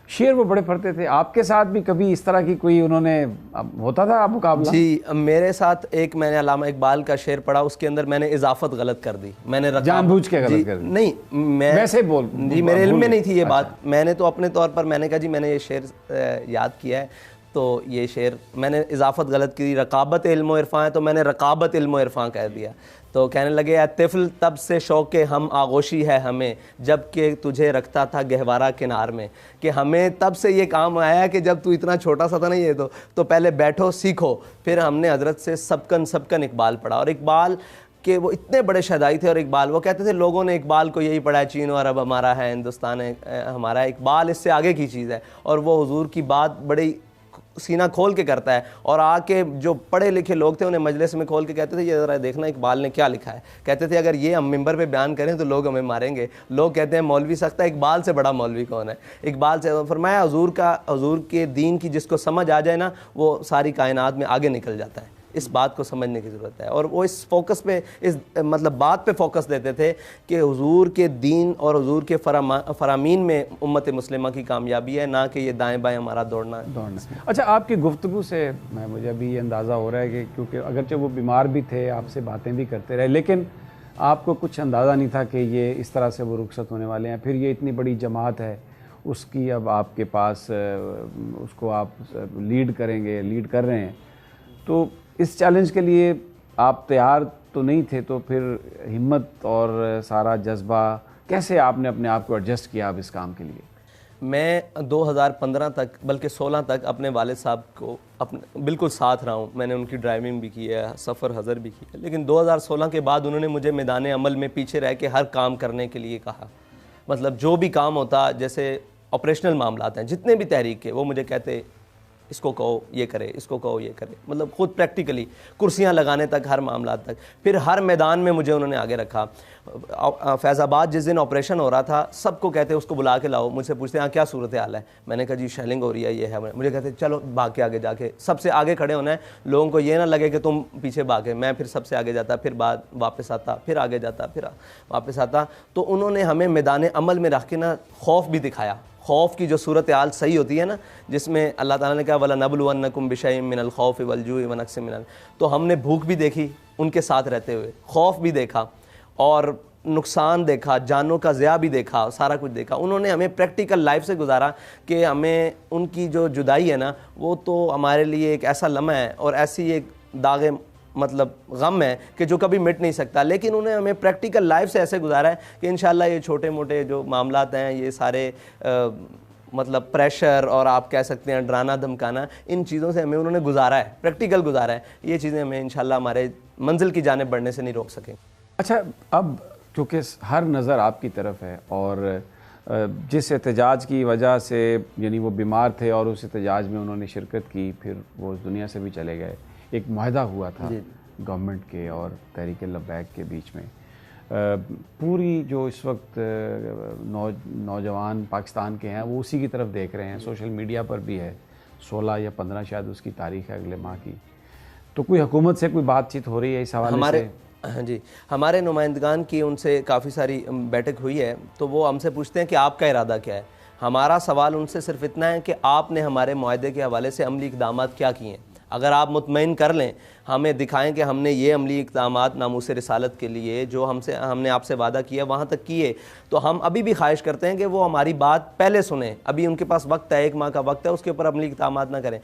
शेर वो बड़े पढ़ते थे, आपके साथ भी कभी इस तरह की कोई उन्होंने होता था मुकाबला? जी, मेरे साथ एक मैंने अल्लामा इकबाल का शेर पढ़ा, उसके अंदर मैंने इजाफत गलत कर दी। मैंने जानबूझ के गलत कर दी? नहीं, मैं वैसे बोल जी, मेरे इल्म में नहीं थी ये बात। मैंने तो अपने तौर पर मैंने कहा जी मैंने ये शेर याद किया है, तो ये शेर मैंने इजाफत गलत की। रकाबत इल्म इरफान है तो मैंने रकाबत इल्म इरफान कह दिया। तो कहने लगे तिफ़ल तब से शौक़ हम आगोशी है हमें, जब कि तुझे रखता था गहवारा किनार में। कि हमें तब से ये काम आया कि जब तू इतना छोटा सा था ना, ये तो पहले बैठो सीखो। फिर हमने हज़रत से सबकन इकबाल पढ़ा, और इकबाल कि वो इतने बड़े शदाई थे। और इकबाल, वो कहते थे लोगों ने इकबाल को यही पढ़ा है, चीन और अरब हमारा है, हिंदुस्तान है हमारा। इकबाल इससे आगे की चीज़ है, और वो हुजूर की बात बड़ी सीना खोल के करता है। और आके जो पढ़े लिखे लोग थे उन्हें मजलिस में खोल के कहते थे ये ज़रा देखना इकबाल ने क्या लिखा है। कहते थे अगर ये हम मिंबर पे बयान करें तो लोग हमें मारेंगे। लोग कहते हैं मौलवी सख्ता, इकबाल से बड़ा मौलवी कौन है। इकबाल से फरमाया हुजूर के दीन की जिसको समझ आ जाए ना, वो सारी कायनात में आगे निकल जाता है। इस बात को समझने की ज़रूरत है। और वो इस फोकस पे, इस मतलब बात पे फोकस देते थे कि हुजूर के दीन और हुजूर के फरामीन में उम्मत मुस्लिमा की कामयाबी है, ना कि ये दाएं बाएं हमारा दौड़ना। अच्छा, आपकी गुफ्तगू से मुझे अभी ये अंदाज़ा हो रहा है कि क्योंकि अगरचे वो बीमार भी थे, आपसे बातें भी करते रहे, लेकिन आपको कुछ अंदाज़ा नहीं था कि ये इस तरह से वो रुखसत होने वाले हैं। फिर ये इतनी बड़ी जमात है, उसकी अब आपके पास उसको आप लीड कर रहे हैं, तो इस चैलेंज के लिए आप तैयार तो नहीं थे। तो फिर हिम्मत और सारा जज्बा कैसे आपने अपने आप को एडजस्ट किया अब इस काम के लिए? मैं 2015 तक, बल्कि 16 तक अपने वालिद साहब को अपने बिल्कुल साथ रहा हूँ। मैंने उनकी ड्राइविंग भी की है, सफ़र हज़र भी की है। लेकिन 2016 के बाद उन्होंने मुझे मैदान अमल में पीछे रह के हर काम करने के लिए कहा। मतलब जो भी काम होता, जैसे ऑपरेशनल मामलात हैं, जितने भी तहरीक के, वो मुझे कहते इसको कहो ये करे, इसको कहो ये करे, मतलब खुद प्रैक्टिकली कुर्सियां लगाने तक, हर मामला तक। फिर हर मैदान में मुझे उन्होंने आगे रखा। फैज़ाबाद जिस दिन ऑपरेशन हो रहा था, सबको कहते उसको बुला के लाओ, मुझसे पूछते हैं क्या सूरत हाल है। मैंने कहा जी शेलिंग हो रही है, ये है। मुझे कहते चलो भाग के आगे जाके सबसे आगे खड़े होना है, लोगों को ये ना लगे कि तुम पीछे भागे। मैं फिर सबसे आगे जाता, फिर बाद वापस आता, फिर आगे जाता, फिर वापस आता। तो उन्होंने हमें मैदान अमल में रख के ना खौफ भी दिखाया। खौफ की जो सूरत हाल सही होती है ना, जिसमें अल्लाह ताला ने कहा वला नबलुवन्नकुम बिशैइन मिनल खौफि वल जूइ व नक्सिम मिनल, तो हमने भूख भी देखी उनके साथ रहते हुए, खौफ भी देखा और नुकसान देखा, जानों का ज़िया भी देखा, सारा कुछ देखा। उन्होंने हमें प्रैक्टिकल लाइफ से गुजारा कि हमें उनकी जो जुदाई है ना, वो तो हमारे लिए एक ऐसा लम्हा है और ऐसी एक दागे मतलब गम है कि जो कभी मिट नहीं सकता। लेकिन उन्हें हमें प्रैक्टिकल लाइफ से ऐसे गुजारा है कि इंशाल्लाह ये छोटे मोटे जो मामलात हैं, ये सारे मतलब प्रेशर और आप कह सकते हैं डराना धमकाना, इन चीज़ों से हमें उन्होंने गुजारा है, प्रैक्टिकल गुजारा है। ये चीज़ें हमें इंशाल्लाह हमारे मंजिल की जानिब बढ़ने से नहीं रोक सकें। अच्छा, अब क्योंकि हर नज़र आपकी तरफ है और जिस एहतजाज की वजह से यानी वो बीमार थे और उस एहतजाज में उन्होंने शिरकत की, फिर वो इस दुनिया से भी चले गए, एक मुआहदा हुआ था गवर्नमेंट के और तहरीक लब्बैक के बीच में। पूरी जो इस वक्त नौजवान पाकिस्तान के हैं वो उसी की तरफ देख रहे हैं, सोशल मीडिया पर भी है, 16 या 15 शायद उसकी तारीख है अगले माह की। तो कोई हुकूमत से कोई बातचीत हो रही है इस हवाले से? हाँ जी, हमारे नुमाइंदगान की उनसे काफ़ी सारी बैठक हुई है, तो वो हमसे पूछते हैं कि आपका इरादा क्या है। हमारा सवाल उनसे सिर्फ इतना है कि आपने हमारे मुआहदे के हवाले से अमली इक़दाम क्या किए हैं। अगर आप मुतमईन कर लें, हमें दिखाएं कि हमने ये अमली इक़दाम नामूस रिसालत के लिए जो हमने आपसे वादा किया वहाँ तक किए, तो हम अभी भी ख्वाहिश करते हैं कि वो हमारी बात पहले सुने। अभी उनके पास वक्त है, 1 माह का वक्त है, उसके ऊपर अमली इक़दाम ना करें।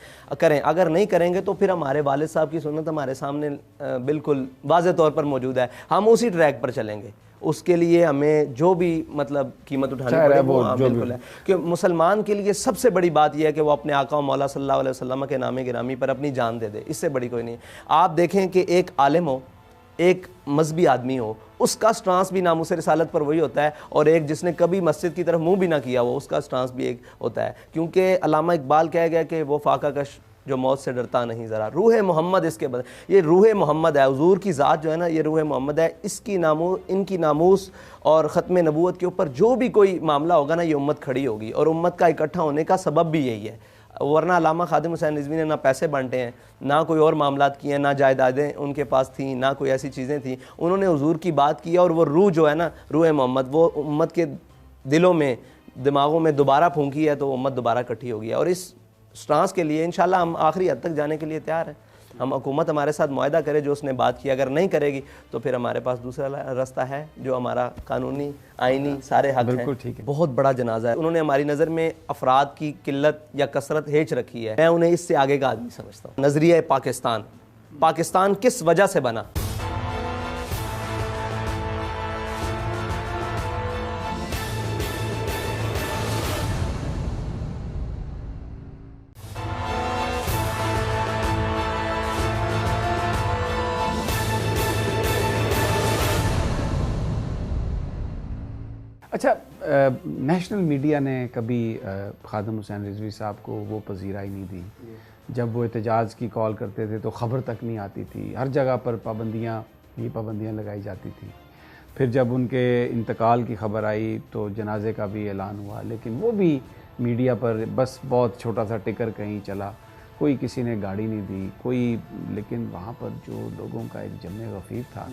अगर नहीं करेंगे तो फिर हमारे वालिद साहब की सुन्नत हमारे सामने बिल्कुल वाज़े तौर पर मौजूद है, हम उसी ट्रैक पर चलेंगे। उसके लिए हमें जो भी मतलब कीमत उठानी पड़े वो बिल्कुल है, कि मुसलमान के लिए सबसे बड़ी बात यह है कि वो अपने आका और मौला सल्लल्लाहु अलैहि वसल्लम के नामे गिरामी पर अपनी जान दे दे, इससे बड़ी कोई नहीं। आप देखें कि एक आलिम हो, एक मजहबी आदमी हो, उसका स्टांस भी नामूस रिसालत पर वही होता है, और एक जिसने कभी मस्जिद की तरफ मुंह भी ना किया हो उसका स्टांस भी एक होता है। क्योंकि अल्लामा इकबाल कह गया कि वो फाका कश जो मौत से डरता नहीं ज़रा, रूह मोहम्मद इसके बदले, ये रूह मोहम्मद है, हुजूर की ज़ात जो है ना, ये रूह मोहम्मद है। इनकी नामूस और ख़त्म नबूवत के ऊपर जो भी कोई मामला होगा ना, ये उम्मत खड़ी होगी, और उम्मत का इकट्ठा होने का सबब भी यही है। वरना अल्लामा खादिम हुसैन रिज़वी ने ना पैसे बांटे हैं, ना कोई और मामलात किए हैं, ना जायदादें उनके पास थी, ना कोई ऐसी चीज़ें थी। उन्होंने हुजूर की बात की, और वो रूह जो है ना, रूह मोहम्मद, वो उम्मत के दिलों में दिमागों में दोबारा फूंकी है, तो उम्मत दोबारा इकट्ठी होगी। और इस स्टांस के लिए इंशाल्लाह हम आखिरी हद तक जाने के लिए तैयार हैं। हम हुकूमत हमारे साथ मुआहदा करे जो उसने बात की, अगर नहीं करेगी तो फिर हमारे पास दूसरा रास्ता है, जो हमारा कानूनी आईनी सारे हक हैं। ठीक है। बहुत बड़ा जनाजा है। उन्होंने हमारी नज़र में अफराद की किल्लत या कसरत हेच रखी है, मैं उन्हें इससे आगे का आदमी समझता हूँ। नजरिया पाकिस्तान किस वजह से बना? अच्छा, नेशनल मीडिया ने कभी खादिम हुसैन रिजवी साहब को वो पजीराई नहीं दी। जब वो एहतजाज की कॉल करते थे तो ख़बर तक नहीं आती थी, हर जगह पर पाबंदियाँ लगाई जाती थी। फिर जब उनके इंतकाल की ख़बर आई तो जनाजे का भी ऐलान हुआ, लेकिन वो भी मीडिया पर बस बहुत छोटा सा टिकर कहीं चला, कोई किसी ने गाड़ी नहीं दी कोई। लेकिन वहाँ पर जो लोगों का एक जमे गफ़ीर था,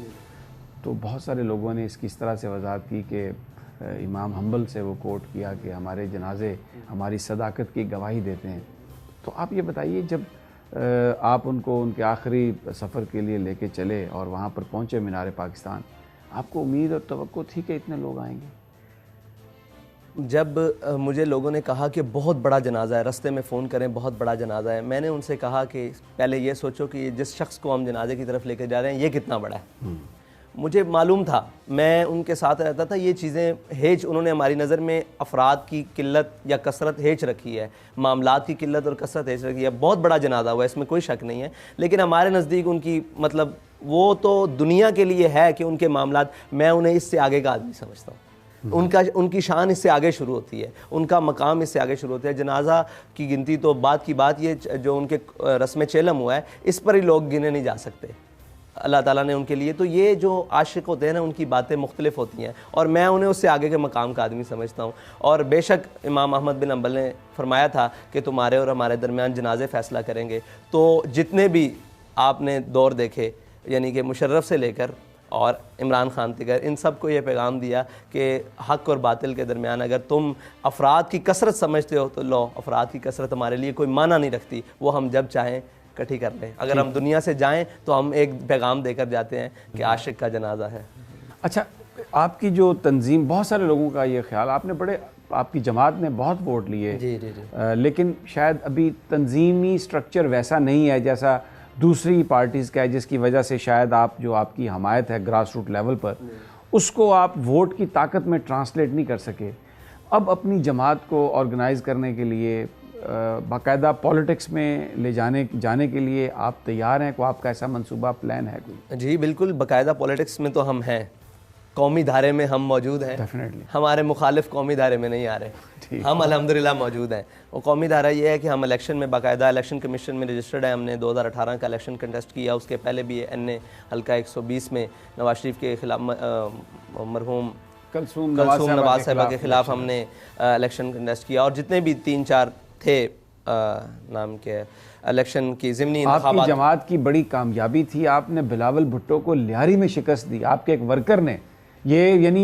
तो बहुत सारे लोगों ने इसकी इस तरह से वजाहत की कि इमाम हम्बल से वो कोट किया कि हमारे जनाजे हमारी सदाकत की गवाही देते हैं। तो आप ये बताइए, जब आप उनको उनके आखिरी सफ़र के लिए लेके चले और वहाँ पर पहुँचे मीनार पाकिस्तान, आपको उम्मीद और तवक्को थी कि इतने लोग आएंगे? जब मुझे लोगों ने कहा कि बहुत बड़ा जनाजा है, रास्ते में फ़ोन करें बहुत बड़ा जनाजा है, मैंने उनसे कहा कि पहले ये सोचो कि जिस शख्स को हम जनाजे की तरफ लेके जा रहे हैं ये कितना बड़ा है। मुझे मालूम था, मैं उनके साथ रहता था, ये चीज़ें हेज उन्होंने हमारी नज़र में अफराद की किल्लत या कसरत हेज रखी है, मामलात की किल्लत और कसरत हेज रखी है। बहुत बड़ा जनाजा हुआ, इसमें कोई शक नहीं है, लेकिन हमारे नज़दीक उनकी मतलब वो तो दुनिया के लिए है कि उनके मामलात, मैं उन्हें इससे आगे का आदमी समझता हूँ। उनकी शान इससे आगे शुरू होती है, उनका मकाम इससे आगे शुरू होता है। जनाजा की गिनती तो बात की बात, ये जो उनके रस्म चेलम हुआ है इस पर ही लोग गिने नहीं जा सकते अल्लाह ताला ने उनके लिए। तो ये जो आशिक होते हैं ना, उनकी बातें मुख्तलिफ होती हैं और मैं उन्हें उससे आगे के मकाम का आदमी समझता हूँ। और बेशक इमाम अहमद बिन हंबल ने फरमाया था कि तुम्हारे और हमारे दरमियान जनाजे फ़ैसला करेंगे। तो जितने भी आपने दौर देखे, यानी कि मुशर्रफ से लेकर और इमरान खान तक, इन सब को ये पैगाम दिया कि हक़ और बातिल के दरमियान अगर तुम अफराद की कसरत समझते हो तो लो, अफराद की कसरत हमारे लिए कोई माना नहीं रखती, वो हम जब चाहें इकट्ठी कर लें। अगर हम दुनिया से जाएं तो हम एक पैगाम देकर जाते हैं कि आशिक का जनाजा है। अच्छा, आपकी जो तंजीम, बहुत सारे लोगों का ये ख्याल, आपने बड़े, आपकी जमात ने बहुत वोट लिए, जी जी जी, लेकिन शायद अभी तंजीमी स्ट्रक्चर वैसा नहीं है जैसा दूसरी पार्टीज़ का है, जिसकी वजह से शायद आप जो आपकी हमायत है ग्रास रूट लेवल पर, उसको आप वोट की ताकत में ट्रांसलेट नहीं कर सके। अब अपनी जमात को ऑर्गेनाइज़ करने के लिए, बाकायदा पॉलिटिक्स में ले जाने के लिए आप तैयार हैं? कोई आपका ऐसा मंसूबा, प्लान है कोई? जी बिल्कुल, बाकायदा पॉलिटिक्स में तो हम हैं, कौमी धारे में हम मौजूद हैं। डेफिनेटली हमारे मुखालिफ कौमी धारे में नहीं आ रहे, हम अल्हम्दुलिल्लाह मौजूद हैं। वो कौमी धारा ये है कि हम इलेक्शन में बाकायदा इलेक्शन कमीशन में रजिस्टर्ड है। हमने 2018 का इलेक्शन कंटेस्ट किया, उसके पहले भी एन हल्का 120 में नवाज शरीफ के खिलाफ, मरहूम कलसूम नवाज साहिबा के खिलाफ हमने इलेक्शन कंटेस्ट किया। और जितने भी 3-4 थे नाम के इलेक्शन की ज़िमनी आपकी जमात की बड़ी कामयाबी थी, आपने बिलावल भुट्टो को लिहारी में शिकस्त दी, आपके एक वर्कर ने। ये यानी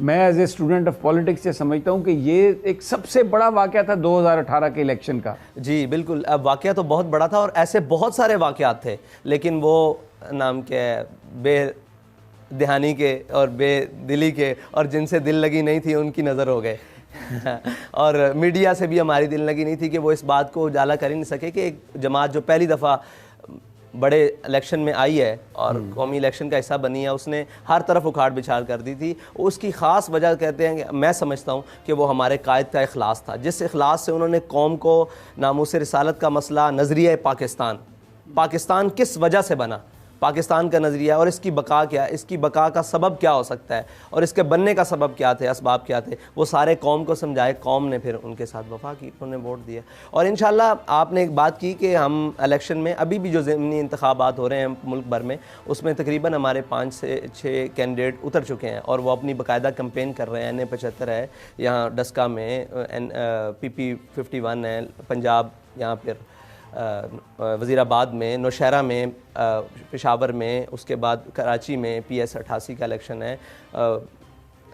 मैं as a student of politics से समझता हूँ कि ये एक सबसे बड़ा वाक़या था 2018 के इलेक्शन का। जी बिल्कुल, अब वाक़या तो बहुत बड़ा था और ऐसे बहुत सारे वाक़यात थे, लेकिन वो नाम के बेदहानी के और बेदिली के और जिनसे दिल लगी नहीं थी उनकी नज़र हो गए और मीडिया से भी हमारी दिल लगी नहीं थी कि वो इस बात को उजाला कर ही नहीं सके कि एक जमात जो पहली दफ़ा बड़े इलेक्शन में आई है और कौमी इलेक्शन का हिस्सा बनी है, उसने हर तरफ उखाड़ बिछाड़ कर दी थी। उसकी ख़ास वजह कहते हैं कि मैं समझता हूँ कि वो हमारे कायद का इखलास था, जिस इखलास से उन्होंने कौम को नामूस रिसालत का मसला, नज़रिया पाकिस्तान किस वजह से बना, पाकिस्तान का नज़रिया और इसकी बका क्या, इसकी बका का सबब क्या हो सकता है और इसके बनने का सबब क्या थे, असबाब क्या थे, वो सारे कौम को समझाए। कौम ने फिर उनके साथ वफा की, उन्होंने वोट दिया। और इंशाल्लाह आपने एक बात की कि हम इलेक्शन में अभी भी जो ज़मीनी इंतखाबात हो रहे हैं मुल्क भर में, उसमें तकरीबन हमारे 5 से 6 कैंडिडेट उतर चुके हैं और वो अपनी बाकायदा कैंपेन कर रहे हैं। NA-75 है यहाँ डस्का में, PP-51 है पंजाब, यहाँ पर वज़ीराबाद में, नौशहरा में, पेशावर में, उसके बाद कराची में PS-88 का इलेक्शन है।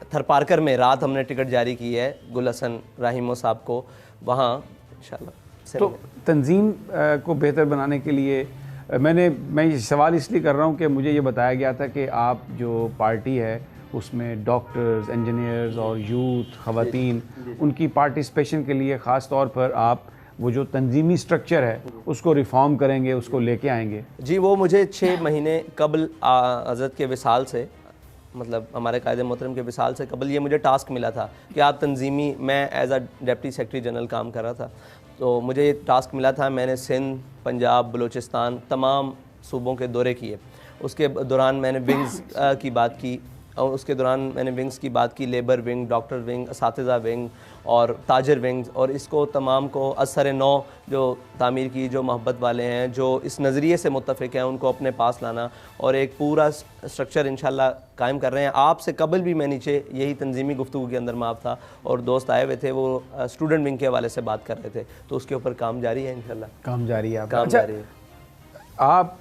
थरपारकर में रात हमने टिकट जारी की है गुल हसन राहिमो साहब को, वहाँ इंशाल्लाह। तो तंजीम को बेहतर बनाने के लिए मैं ये सवाल इसलिए कर रहा हूँ कि मुझे ये बताया गया था कि आप जो पार्टी है उसमें डॉक्टर्स, इंजीनियर्स और यूथ, ख़वातीन, उनकी पार्टिसिपेशन के लिए ख़ास तौर पर आप वो जो तंजीमी स्ट्रक्चर है उसको रिफॉर्म करेंगे, उसको लेके आएंगे। जी, वो मुझे 6 महीने कबल हज़रत के विसाल से, मतलब हमारे कायदे मोहतरम के विसाल से कबल ये मुझे टास्क मिला था कि आप तंजीमी, मैं as a deputy secretary general काम कर रहा था, तो मुझे ये टास्क मिला था। मैंने सिंध, पंजाब, बलूचिस्तान, तमाम सूबों के दौरे किए। उसके दौरान मैंने विंग्स की बात की और उसके दौरान मैंने विंग्स की बात की, लेबर विंग, डॉक्टर विंग, असातिज़ा विंग और ताजर विंग्स, और इसको तमाम को असर नौ जो तामीर की, जो मोहब्बत वाले हैं, जो इस नज़रिए से मुत्तफ़िक हैं, उनको अपने पास लाना और एक पूरा स्ट्रक्चर इंशाल्लाह कायम कर रहे हैं। आपसे कबल भी मैं नीचे यही तंजीमी गुफ्तगू के अंदर माफ था और दोस्त आए हुए थे, वो स्टूडेंट विंग के हवाले से बात कर रहे थे, तो उसके ऊपर काम जारी है इंशाल्लाह। काम जारी है, काम जारी है। आप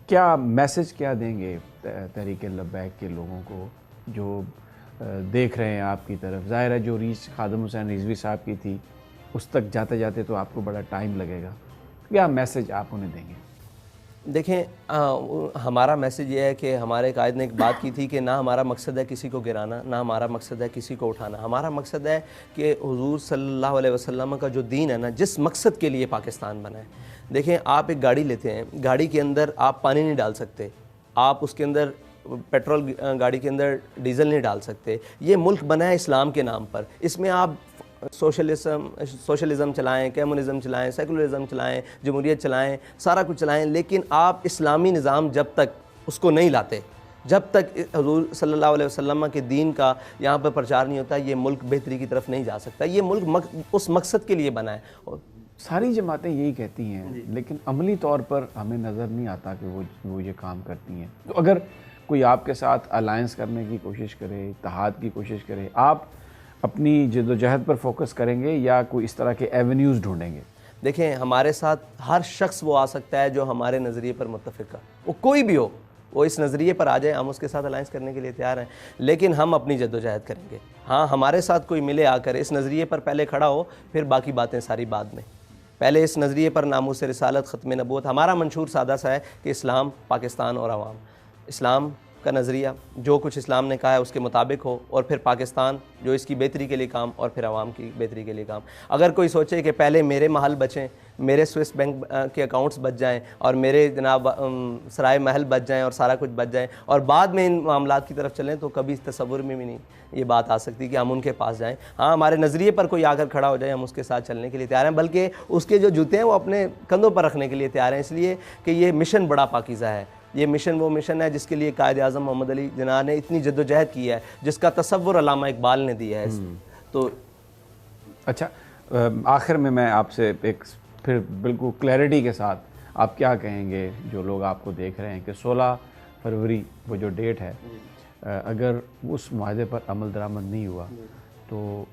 क्या मैसेज क्या देंगे तहरीक लब्बैक के लोगों को जो देख रहे हैं आपकी तरफ? ज़ाहिर है जो रीच खादिम हुसैन रिजवी साहब की थी उस तक जाते जाते तो आपको बड़ा टाइम लगेगा, क्या मैसेज आप उन्हें देंगे? देखें, हमारा मैसेज ये है कि हमारे कायद ने एक बात की थी कि ना हमारा मकसद है किसी को गिराना, ना हमारा मकसद है किसी को उठाना। हमारा मकसद है कि हुजूर सल्लल्लाहु अलैहि वसल्लम का जो दीन है ना, जिस मकसद के लिए पाकिस्तान बना है। देखें, आप एक गाड़ी लेते हैं, गाड़ी के अंदर आप पानी नहीं डाल सकते, आप उसके अंदर पेट्रोल, गाड़ी के अंदर डीजल नहीं डाल सकते। ये मुल्क बना है इस्लाम के नाम पर, इसमें आप सोशलिज़म चलाएं, कम्युनिज़म चलाएं, सेकुलरिज़म चलाएं, जमहूरियत चलाएं, सारा कुछ चलाएं, लेकिन आप इस्लामी निज़ाम जब तक उसको नहीं लाते, जब तक हुज़ूर सल्लल्लाहु अलैहि वसल्लम के दीन का यहाँ पर प्रचार नहीं होता, ये मुल्क बेहतरी की तरफ नहीं जा सकता। ये मुल्क उस मकसद के लिए बना है। और सारी जमातें यही कहती हैं, लेकिन अमली तौर पर हमें नज़र नहीं आता कि वो ये काम करती हैं। तो अगर कोई आपके साथ अलायंस करने की कोशिश करे, इत्तेहाद की कोशिश करे, आप अपनी जद्दोजहद पर फोकस करेंगे या कोई इस तरह के एवेन्यूज़ ढूंढेंगे? देखें, हमारे साथ हर शख्स वो आ सकता है जो हमारे नज़रिए पर मुत्तफ़िक है, वो कोई भी हो, वो इस नज़रिए पर आ जाए, हम उसके साथ अलायंस करने के लिए तैयार हैं, लेकिन हम अपनी जद्दोजहद करेंगे। हाँ, हमारे साथ कोई मिले आकर इस नज़रिए पर पहले खड़ा हो, फिर बाकी बातें सारी बाद में। पहले इस नज़रिए पर नामूस रिसालत, ख़त्म नबूवत। हमारा मंशूर सादा सा है कि इस्लाम, पाकिस्तान और आवाम। इस्लाम का नज़रिया जो कुछ इस्लाम ने कहा है उसके मुताबिक हो, और फिर पाकिस्तान जो इसकी बेहतरी के लिए काम, और फिर आवाम की बेहतरी के लिए काम। अगर कोई सोचे कि पहले मेरे महल बचें, मेरे स्विस बैंक के अकाउंट्स बच जाएं, और मेरे जनाब सराय महल बच जाएं, और सारा कुछ बच जाएं, और बाद में इन मामलात की तरफ चलें, तो कभी तसव्वुर में भी नहीं ये बात आ सकती कि हम उनके पास जाएं। हाँ, हमारे नज़रिए पर कोई आकर खड़ा हो जाए, हम उसके साथ चलने के लिए तैयार हैं, बल्कि उसके जो जूते हैं वो अपने कंधों पर रखने के लिए तैयार हैं, इसलिए कि ये मिशन बड़ा पाकीज़ा है। ये मिशन वो मिशन है जिसके लिए कायद आज़म मोहम्मद अली जिन्ना ने इतनी जद्दोजहद की है, जिसका तसव्वुर अल्लामा इकबाल ने दिया है। तो अच्छा, आखिर में मैं आपसे एक फिर बिल्कुल क्लैरिटी के साथ आप क्या कहेंगे जो लोग आपको देख रहे हैं कि 16 फरवरी वो जो डेट है, अगर उस माहदे पर अमल दरामद नहीं हुआ तो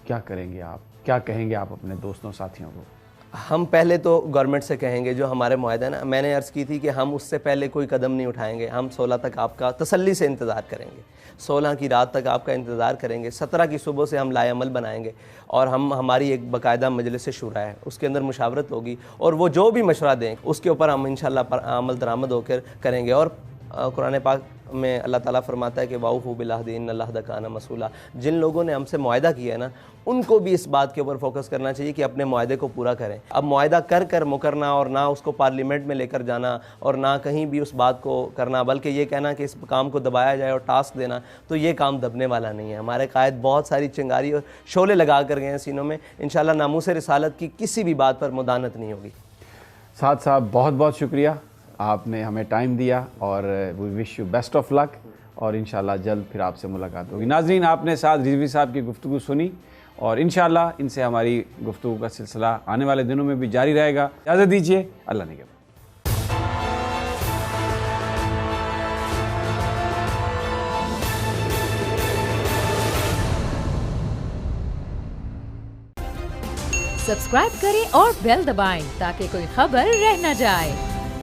क्या करेंगे आप, क्या कहेंगे आप अपने दोस्तों साथियों को? हम पहले तो गवर्नमेंट से कहेंगे जो हमारे मुआहदा है ना, मैंने अर्ज़ की थी कि हम उससे पहले कोई कदम नहीं उठाएंगे। हम 16 तक आपका तसल्ली से इंतज़ार करेंगे, 16 की रात तक आपका इंतज़ार करेंगे, 17 की सुबह से हम लाएअमल बनाएंगे, और हमारी एक बाकायदा मजलिस शुरा है, उसके अंदर मुशावरत होगी, और वो जो भी मशवरा दें उसके ऊपर हम इंशाअल्लाह अमल दरामद होकर करेंगे। और कुरान पाक में अल्लाह ताला फरमाता है कि वाऊफू बिल-अहद इन्नल्लाह काना मसूला। जिन लोगों ने हमसे मुआहदा किया है ना, उनको भी इस बात के ऊपर फोकस करना चाहिए कि अपने मुआहदे को पूरा करें। अब मुआहदा कर मुकरना, और ना उसको पार्लियामेंट में लेकर जाना, और ना कहीं भी उस बात को करना, बल्कि ये कहना कि इस काम को दबाया जाए और टास्क देना, तो ये काम दबने वाला नहीं है। हमारे कायद बहुत सारी चिंगारी और शोले लगा कर गए हैं सीनों में। इंशाअल्लाह नामूस रिसालत की किसी भी बात पर मुदानत नहीं होगी। साद साहब, बहुत बहुत शुक्रिया, आपने हमें टाइम दिया, और we wish you best of luck, और इंशाल्लाह जल्द फिर आपसे मुलाकात होगी। नाज़रीन, आपने साद रिजवी साहब की गुफ्तगू सुनी, और इंशाल्लाह इनसे हमारी गुफ्तगू का सिलसिला आने वाले दिनों में भी जारी रहेगा। इजाज़त दीजिए, अल्लाह निगहबान। सब्सक्राइब करें और बेल दबाएं ताकि कोई खबर रह न जाए।